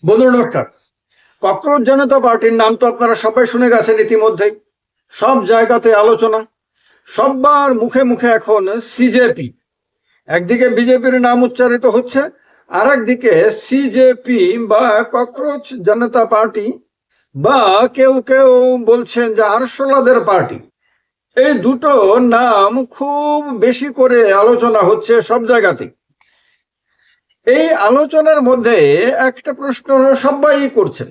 বন্ধুরা নমস্কার। ককরোচ জনতা পার্টির নাম তো আপনারা সবাই শুনে গেছেন ইতিমধ্যেই। সব জায়গাতে আলোচনা, সবার মুখে মুখে এখন সিজেপি। একদিকে বিজেপির নাম উচ্চারিত হচ্ছে, আর একদিকে সিজেপি বা ককরোচ জনতা পার্টি, বা কেউ কেউ বলছেন যে আরশোলাদের পার্টি। এই দুটো নাম খুব বেশি করে আলোচনা হচ্ছে সব জায়গাতেই। এই আলোচনার মধ্যে একটা প্রশ্ন সবাই করছেন,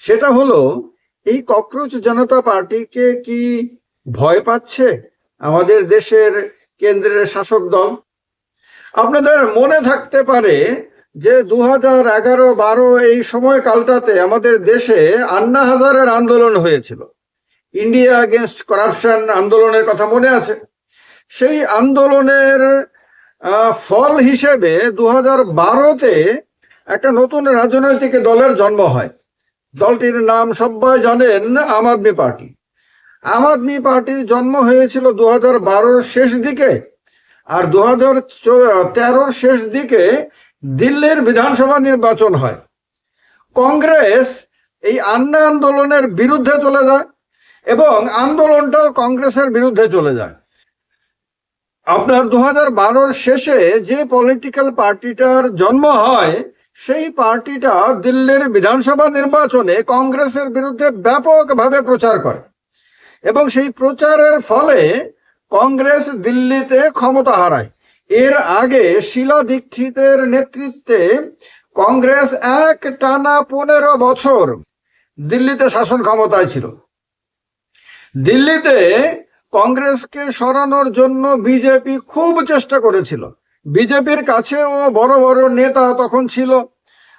সেটা হলো এই ককরোচ জনতা পার্টিকে কি ভয় পাচ্ছে আমাদের দেশের কেন্দ্রের শাসক দল? আপনাদের মনে থাকতে পারে যে 2011-12 এই সময়কালটাতে আমাদের দেশে আন্না হাজারের আন্দোলন হয়েছিল। ইন্ডিয়া এগেনস্ট করাপশন আন্দোলনের কথা মনে আছে? সেই আন্দোলনের ফল হিসেবে 2012-তে একটা নতুন রাজনৈতিক দলের জন্ম হয়। দলটির নাম সবাই জানেন, আম আদমি পার্টি। আম আদমি পার্টির জন্ম হয়েছিল 2012-র শেষ দিকে, আর 2013-র শেষ দিকে দিল্লির বিধানসভা নির্বাচন হয়। কংগ্রেস এই আন্না আন্দোলনের বিরুদ্ধে চলে যায় এবং আন্দোলনটাও কংগ্রেসের বিরুদ্ধে চলে যায়। আপনার 2012-র শেষে যে পলিটিক্যাল পার্টিটার জন্ম হয়, সেই পার্টিটা দিল্লির বিধানসভা নির্বাচনে কংগ্রেসের বিরুদ্ধে ব্যাপকভাবে প্রচার করে এবং সেই প্রচারের ফলে কংগ্রেস দিল্লিতে ক্ষমতা হারায়। এর আগে শীলা দীক্ষিতের নেতৃত্বে কংগ্রেস এক টানা 15 বছর দিল্লিতে শাসন ক্ষমতায় ছিল। দিল্লিতে কংগ্রেসকে সরানোর জন্য বিজেপি খুব চেষ্টা করেছিল। বিজেপির কাছেও বড় বড় নেতা তখন ছিল।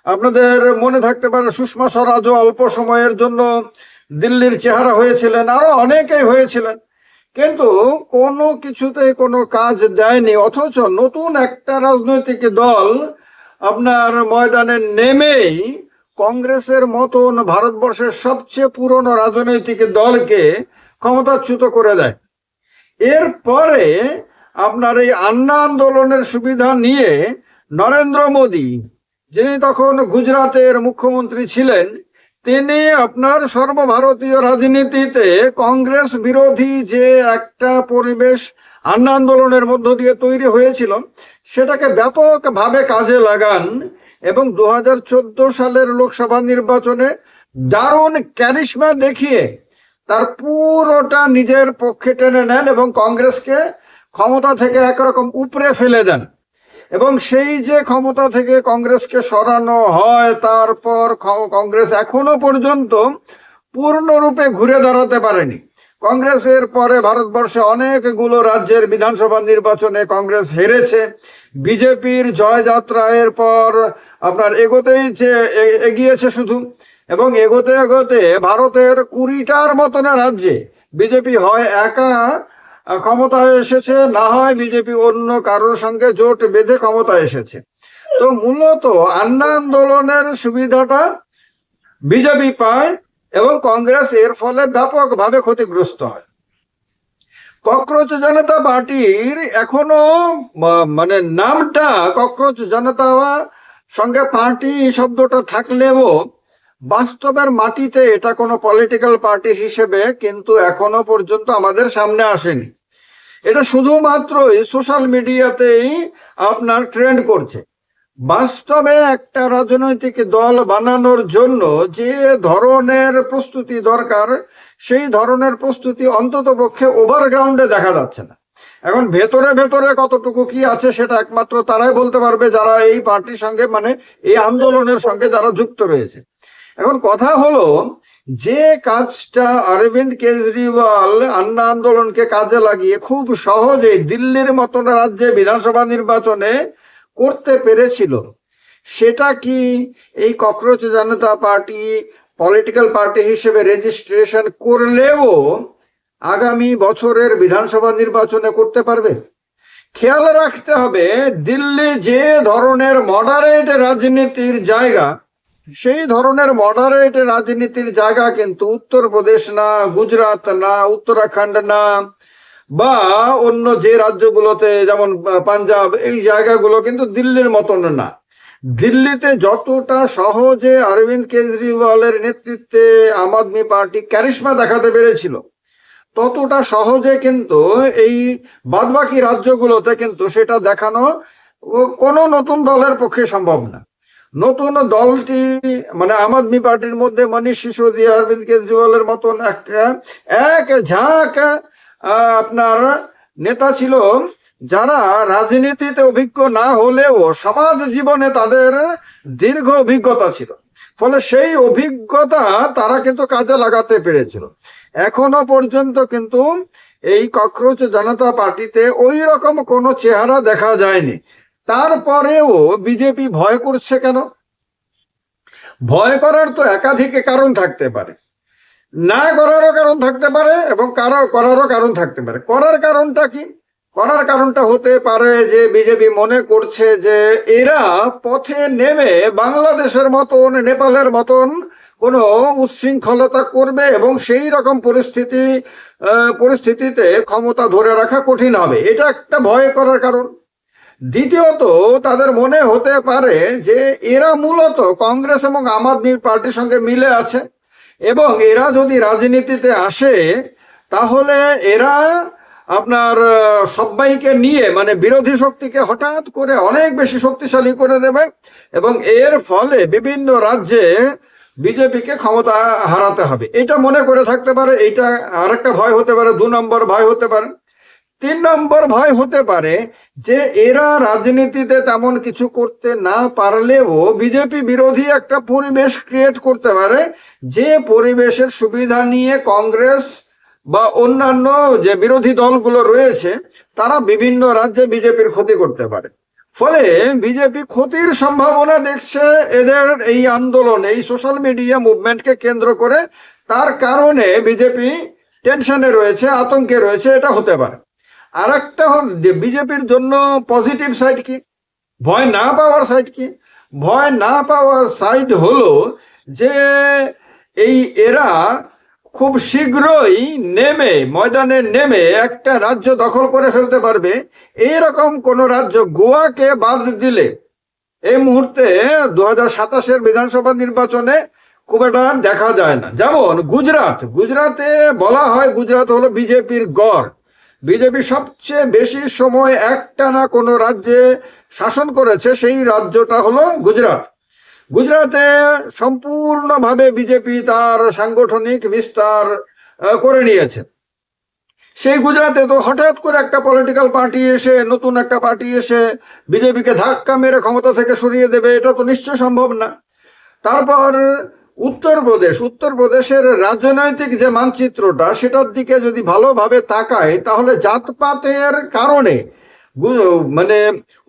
আপনাদের মনে থাকতে পারে সুষমা স্বরাজও অল্প সময়ের জন্য দিল্লির চেহারা হয়েছিলেন, আরো অনেকেই হয়েছিলেন, কিন্তু কোনো কিছুতে কোনো কাজ দেয়নি। অথচ নতুন একটা রাজনৈতিক দল আপনার ময়দানে নেমেই কংগ্রেসের মতন ভারতবর্ষের সবচেয়ে পুরনো রাজনৈতিক দলকে ক্ষমতাচ্যুত করে দেয়। এরপরে আপনার এই আন্না আন্দোলনের সুবিধা নিয়ে নরেন্দ্র মোদী, যিনি তখন গুজরাটের মুখ্যমন্ত্রী ছিলেন, তিনি আপনার সর্বভারতীয় রাজনীতিতে কংগ্রেস বিরোধী যে একটা পরিবেশ আন্না আন্দোলনের মধ্য দিয়ে তৈরি হয়েছিল, সেটাকে ব্যাপকভাবে কাজে লাগান এবং 2014 সালের লোকসভা নির্বাচনে দারুণ ক্যারিশমা দেখিয়ে তার পুরোটা নিজের পক্ষে টেনে নেন এবং কংগ্রেসকে ক্ষমতা থেকে একরকম উপরে ফেলে দেন। এবং সেই যে ক্ষমতা থেকে কংগ্রেসকে সরানো হয়, তারপর কংগ্রেস এখনো পর্যন্ত পূর্ণরূপে ঘুরে দাঁড়াতে পারেনি। কংগ্রেসের পরে ভারতবর্ষে অনেকগুলো রাজ্যের বিধানসভা নির্বাচনে কংগ্রেস হেরেছে। বিজেপির জয়যাত্রা এরপর আপনার এগোতেই এগিয়েছে শুধু, এবং এগোতে এগোতে ভারতের 20টার মতন রাজ্যে বিজেপি হয় একা ক্ষমতায় এসেছে, না হয় বিজেপি অন্য কারোর সঙ্গে জোট বেঁধে ক্ষমতায় এসেছে। তো মূলত আন্না আন্দোলনের সুবিধাটা বিজেপি পায় এবং কংগ্রেস এর ফলে ব্যাপকভাবে ক্ষতিগ্রস্ত হয়। ককরোচ জনতা পার্টির এখনো মানে নামটা ককরোচ জনতা সঙ্গে পার্টি শব্দটা থাকলেও বাস্তবের মাটিতে এটা কোনো পলিটিক্যাল পার্টি হিসেবে কিন্তু এখনো পর্যন্ত আমাদের সামনে আসেনি। এটা শুধুমাত্রই সোশ্যাল মিডিয়াতেই আপনার ট্রেন্ড করছে। বাস্তবে একটা রাজনৈতিক দল বানানোর জন্য যে ধরনের প্রস্তুতি দরকার, সেই ধরনের প্রস্তুতি অন্তত পক্ষে ওভারগ্রাউন্ডে দেখা যাচ্ছে না। এখন ভেতরে ভেতরে কতটুকু কি আছে সেটা একমাত্র তারাই বলতে পারবে যারা এই পার্টির সঙ্গে, মানে এই আন্দোলনের সঙ্গে যারা যুক্ত রয়েছে। এখন কথা হলো, যে কাজটা অরবিন্দ কেজরিওয়াল আন্না আন্দোলনকে কাজে লাগিয়ে খুব সহজেই দিল্লির মতন রাজ্যে বিধানসভা নির্বাচনে করতে পেরেছিল, সেটা কি এই ককরোচ জনতা পার্টি পলিটিক্যাল পার্টি হিসেবে রেজিস্ট্রেশন করলেও আগামী বছরের বিধানসভা নির্বাচনে করতে পারবে? খেয়াল রাখতে হবে, দিল্লি যে ধরনের মডারেট রাজনীতির জায়গা, সেই ধরনের মডারেট রাজনীতির জায়গা কিন্তু উত্তরপ্রদেশ না, গুজরাট না, উত্তরাখণ্ড না, বা অন্য যে রাজ্যগুলোতে যেমন পাঞ্জাব, এই জায়গাগুলো কিন্তু দিল্লির মতন না। দিল্লিতে যতটা সহজে অরবিন্দ কেজরিওয়ালের নেতৃত্বে আম আদমি পার্টি ক্যারিশমা দেখাতে পেরেছিল, ততটা সহজে কিন্তু এই বাদবাকি রাজ্যগুলোতে কিন্তু সেটা দেখানো কোনো নতুন দলের পক্ষে সম্ভব না। নতুন দলটি মানে আম আদমি পার্টির মধ্যে মনীষ সিসোদিয়া, অরবিন্দ কেজরিওয়ালের মতন একটা এক ঝাঁক আপনার নেতা ছিল যারা রাজনীতিতে অভিজ্ঞ না হলেও সমাজ জীবনে তাদের দীর্ঘ অভিজ্ঞতা ছিল, ফলে সেই অভিজ্ঞতা তারা কিন্তু কাজে লাগাতে পেরেছিল। এখনো পর্যন্ত কিন্তু এই ককরোচ জনতা পার্টিতে ওই রকম কোনো চেহারা দেখা যায়নি। তারপরেও বিজেপি ভয় করছে কেন? ভয় করার তো একাধিক কারণ থাকতে পারে, না করারও কারণ থাকতে পারে এবং করারও কারণ থাকতে পারে। করার কারণটা কি? করার কারণটা হতে পারে যে বিজেপি মনে করছে যে এরা পথে নেমে বাংলাদেশের মতন, নেপালের মতন কোনো উচ্ছৃঙ্খলতা করবে এবং সেই রকম পরিস্থিতিতে ক্ষমতা ধরে রাখা কঠিন হবে। এটা একটা ভয় করার কারণ। দ্বিতীয়ত, তাদের মনে হতে পারে যে এরা মূলত কংগ্রেস এবং আম আদমি পার্টির সঙ্গে মিলে আছে এবং এরা যদি রাজনীতিতে আসে তাহলে এরা আপনার সবাইকে নিয়ে মানে বিরোধী শক্তিকে হঠাৎ করে অনেক বেশি শক্তিশালী করে দেবে এবং এর ফলে বিভিন্ন রাজ্যে বিজেপিকে ক্ষমতা হারাতে হবে, এটা মনে করে থাকতে পারে। এইটা আরেকটা ভয় হতে পারে। 2 নম্বর ভয় হতে পারে। 3 নম্বর ভয় হতে পারে যে এরা রাজনীতিতে তেমন কিছু করতে না পারলেও বিজেপি বিরোধী একটা পরিবেশ ক্রিয়েট করতে পারে, যে পরিবেশের সুবিধা নিয়ে কংগ্রেস বা অন্যান্য যে বিরোধী দলগুলো রয়েছে তারা বিভিন্ন রাজ্যে বিজেপির ক্ষতি করতে পারে। ফলে বিজেপি ক্ষতির সম্ভাবনা দেখছে এদের এই আন্দোলন, এই সোশ্যাল মিডিয়া মুভমেন্টকে কেন্দ্র করে। তার কারণে বিজেপি টেনশনে রয়েছে, আতঙ্কে রয়েছে, এটা হতে পারে। আর একটা বিজেপির জন্য পজিটিভ সাইড কি, ভয় না পাওয়ার সাইড কি? ভয় না পাওয়ার সাইড হলো যে এই এরা খুব শীঘ্রই ময়দানে নেমে একটা রাজ্য দখল করে ফেলতে পারবে। এইরকম কোন রাজ্য, গোয়াকে বাদ দিলে এই মুহূর্তে 2027-এর বিধানসভা নির্বাচনে খুব একটা দেখা যায় না। যেমন গুজরাতে বলা হয় গুজরাট হলো বিজেপির গড়। বিজেপি সবচেয়ে বেশি সময় একটানা কোনো রাজ্যে শাসন করেছে, সেই রাজ্যটা হলো গুজরাতে সম্পূর্ণভাবে বিজেপি তার সাংগঠনিক বিস্তার করে নিয়েছে। সেই গুজরাতে তো হঠাৎ করে একটা পলিটিক্যাল পার্টি এসে, নতুন একটা পার্টি এসে বিজেপিকে ধাক্কা মেরে ক্ষমতা থেকে সরিয়ে দেবে, এটা তো নিশ্চয় সম্ভব না। তারপর উত্তরপ্রদেশের রাজনৈতিক যে মানচিত্রটা, সেটার দিকে যদি ভালোভাবে তাকায় তাহলে জাতপাতের কারণে মানে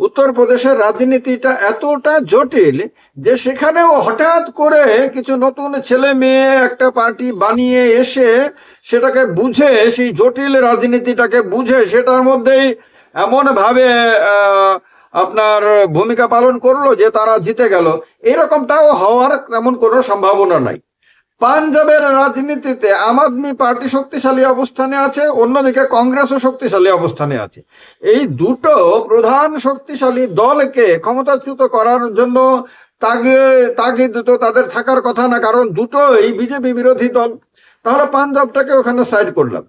উত্তরপ্রদেশের রাজনীতিটা এতটা জটিল যে সেখানেও হঠাৎ করে কিছু নতুন ছেলে মেয়ে একটা পার্টি বানিয়ে এসে সেটাকে বুঝে, সেই জটিল রাজনীতিটাকে বুঝে সেটার মধ্যেই এমন ভাবে আপনার ভূমিকা পালন করলো যে তারা জিতে গেল। এরকমটাও হওয়ার তেমন কোনো সম্ভাবনা নাই। পাঞ্জাবের রাজনীতিতে আম আদমি পার্টি শক্তিশালী অবস্থানে আছে, অন্যদিকে কংগ্রেসও শক্তিশালী অবস্থানে আছে। এই দুটো প্রধান শক্তিশালী দলকে ক্ষমতাচ্যুত করার জন্য তাগিদ তো তাদের থাকার কথা না, কারণ দুটোই বিজেপি বিরোধী দল। তাহলে পাঞ্জাবটাকে ওখানে সাইড করলাম।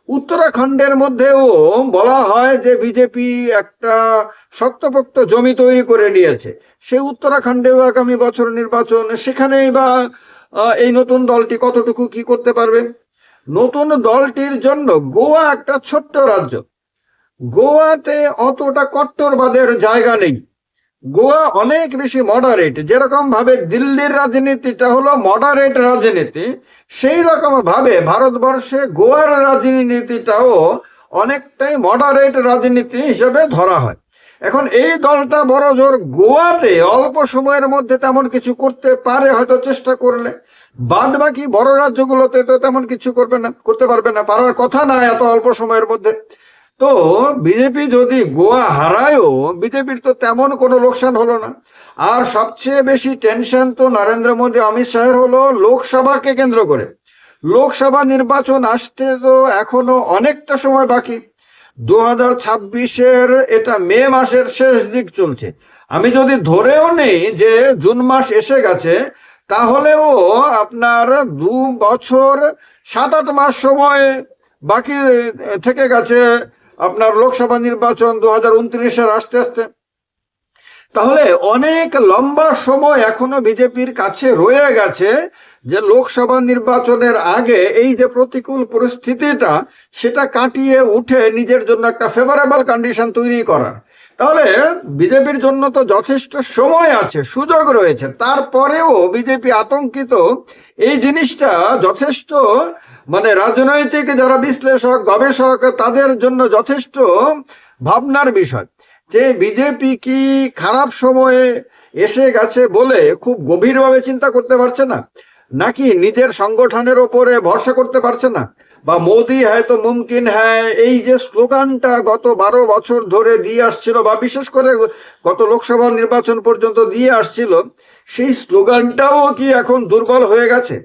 উত্তরাখণ্ডের মধ্যেও বলা হয় যে বিজেপি একটা শক্তপোক্ত জমি তৈরি করে নিয়েছে। সেই উত্তরাখণ্ডেও আগামী বছর নির্বাচন, সেখানেই বা এই নতুন দলটি কতটুকু কি করতে পারবে? নতুন দলটির জন্য গোয়া একটা ছোট্ট রাজ্য, গোয়াতে অতটা কট্টরবাদের জায়গা নেই। গোয়া অনেক বেশি মডারেট। যেরকম ভাবে দিল্লির রাজনীতিটা হলো মডারেট রাজনীতি, সেই রকম ভাবে ভারতবর্ষে গোয়ার রাজনীতিটাও অনেকটাই মডারেট রাজনীতি হিসেবে ধরা হয়। এখন এই দলটা বড় জোর গোয়াতে অল্প সময়ের মধ্যে তেমন কিছু করতে পারে হয়তো চেষ্টা করলে, বাদ বাকি বড় রাজ্যগুলোতে তো তেমন কিছু করতে পারবে না, পারার কথা না এত অল্প সময়ের মধ্যে। তো বিজেপি যদি গোয়া হারায়ও বিজেপির তো তেমন কোনো লোকসান হলো না। আর সবচেয়ে বেশি টেনশন তো নরেন্দ্র মোদী অমিত শাহের হলো লোকসভাকে কেন্দ্র করে। লোকসভা নির্বাচন আসতে তো এখনো অনেকটা সময় বাকি। 2026-এর এটা মে মাসের শেষ দিক চলছে। আমি যদি ধরেও নেই যে জুন মাস এসে গেছে, তাহলেও আপনার 2 বছর 7-8 মাস সময় বাকি থেকে গেছে আপনার লোকসভা নির্বাচন 2029-এর আসতে আসতে। তাহলে অনেক লম্বা সময় এখনো বিজেপির কাছে রয়ে গেছে যে লোকসভা নির্বাচনের আগে এই যে প্রতিকূল পরিস্থিতিটা সেটা কাটিয়ে উঠে নিজের জন্য একটা ফেভারেবল কন্ডিশন তৈরি করার। তাহলে বিজেপির জন্য তো যথেষ্ট সময় আছে, সুযোগ রয়েছে, তারপরেও বিজেপি আতঙ্কিত। এই জিনিসটা যথেষ্ট মানে রাজনৈতিক যারা বিশ্লেষক গবেষক তাদের জন্য যথেষ্ট ভাবনার বিষয় যে বিজেপি কি খারাপ সময়ে এসে গেছে বলে খুব গভীরভাবে চিন্তা করতে পারছে না, নাকি নিজের সংগঠনের ওপরে ভরসা করতে পারছে না, বা মোদি হ্যায় তো মুমকিন হ্যায় এই যে স্লোগানটা গত 12 বছর ধরে দিয়ে আসছিল, বা বিশেষ করে গত লোকসভা নির্বাচন পর্যন্ত দিয়ে আসছিল, সেই স্লোগানটাও কি এখন দুর্বল হয়ে গেছে?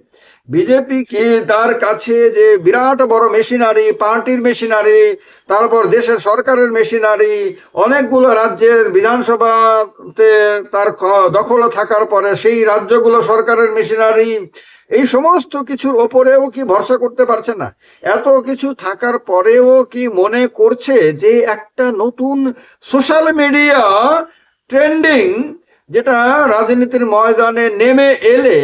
বিজেপি কি তার কাছে যে বিরাট বড় মেশিনারি, পার্টির মেশিনারি, তারপর দেশের সরকারের মেশিনারি, অনেকগুলো রাজ্যের বিধানসভাতে তার দখল থাকার পরে সেই রাজ্যগুলো সরকারের মেশিনারি, এই সমস্ত কিছুর ওপরেও কি ভরসা করতে পারছে না? এত কিছু থাকার পরেও কি মনে করছে যে একটা নতুন সোশ্যাল মিডিয়া ট্রেন্ডিং যেটা রাজনীতির ময়দানে নেমে এলে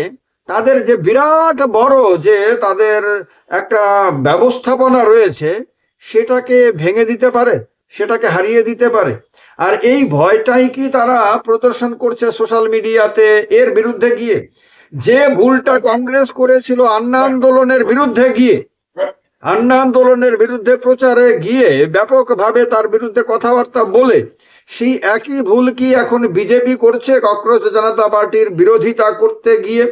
তাদের যে বিরাট বড় যে তাদের একটা ব্যবস্থাপনা রয়েছে সেটাকে ভেঙে দিতে পারে, সেটাকে হারিয়ে দিতে পারে? আর এই ভয়টাই কি তারা প্রদর্শন করছে সোশ্যাল মিডিয়াতে এর বিরুদ্ধে গিয়ে? যে ভুলটা কংগ্রেস করেছিল আন্না আন্দোলনের বিরুদ্ধে গিয়ে, আন্না আন্দোলনের বিরুদ্ধে প্রচারে গিয়ে ব্যাপকভাবে তার বিরুদ্ধে কথাবার্তা বলে, সেই একই ভুল কি এখন বিজেপি করছে ককরোচ জনতা পার্টির বিরোধিতা করতে গিয়ে?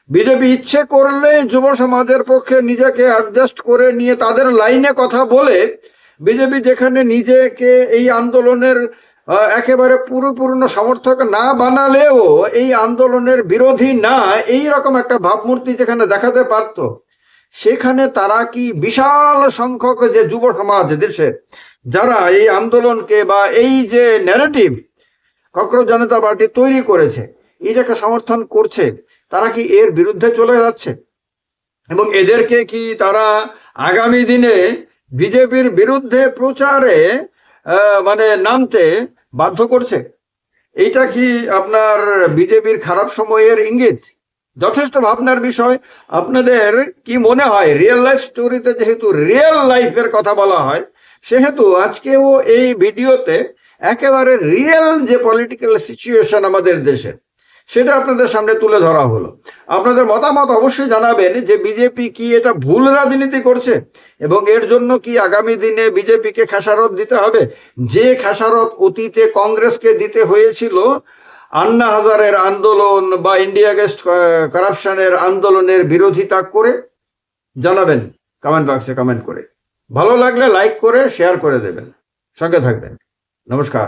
বিজেপি ইচ্ছে করলে যুব সমাজের পক্ষে নিজেকে অ্যাডজাস্ট করে নিয়ে তাদের লাইনে কথা বলে, বিজেপি যেখানে নিজেকে এই আন্দোলনের একেবারে পরিপূর্ণ সমর্থক না বানালেও এই আন্দোলনের বিরোধী না এই রকম একটা ভাবমূর্তি যেখানে দেখাতে পারত, সেখানে তারা কি বিশাল সংখ্যক যে যুব সমাজ দেশে যারা এই আন্দোলনকে বা এই যে ন্যারেটিভ ককরোচ জনতা পার্টি তৈরি করেছে এটাকে সমর্থন করছে, তারা কি এর বিরুদ্ধে চলে যাচ্ছে? এবং এদেরকে কি তারা আগামী দিনে বিজেপির বিরুদ্ধে প্রচারে মানে নামতে বাধ্য করছে? এইটা কি আপনার বিজেপির খারাপ সময়ের ইঙ্গিত? যথেষ্ট ভাবনার বিষয়। আপনাদের কি মনে হয়? রিয়েল লাইফ স্টোরিতে যেহেতু রিয়েল লাইফের কথা বলা হয়, সেহেতু আজকেও এই ভিডিওতে একেবারে রিয়েল যে পলিটিক্যাল সিচুয়েশন আমাদের দেশে সেটা আপনাদের সামনে তুলে ধরা হলো। আপনাদের মতামত অবশ্যই জানাবেন যে বিজেপি কি এটা ভুল রাজনীতি করছে, এবং এর জন্য কি আগামী দিনে বিজেপিকে খেসারত দিতে হবে, যে খেসারত অতীতে কংগ্রেসকে দিতে হয়েছিল আন্না হাজারের আন্দোলন বা ইন্ডিয়া এগেইনস্ট কারাপশনের আন্দোলনের বিরোধিতা করে? জানাবেন কমেন্ট বক্সে কমেন্ট করে। ভালো লাগলে লাইক করে শেয়ার করে দেবেন, সঙ্গে থাকবেন। নমস্কার।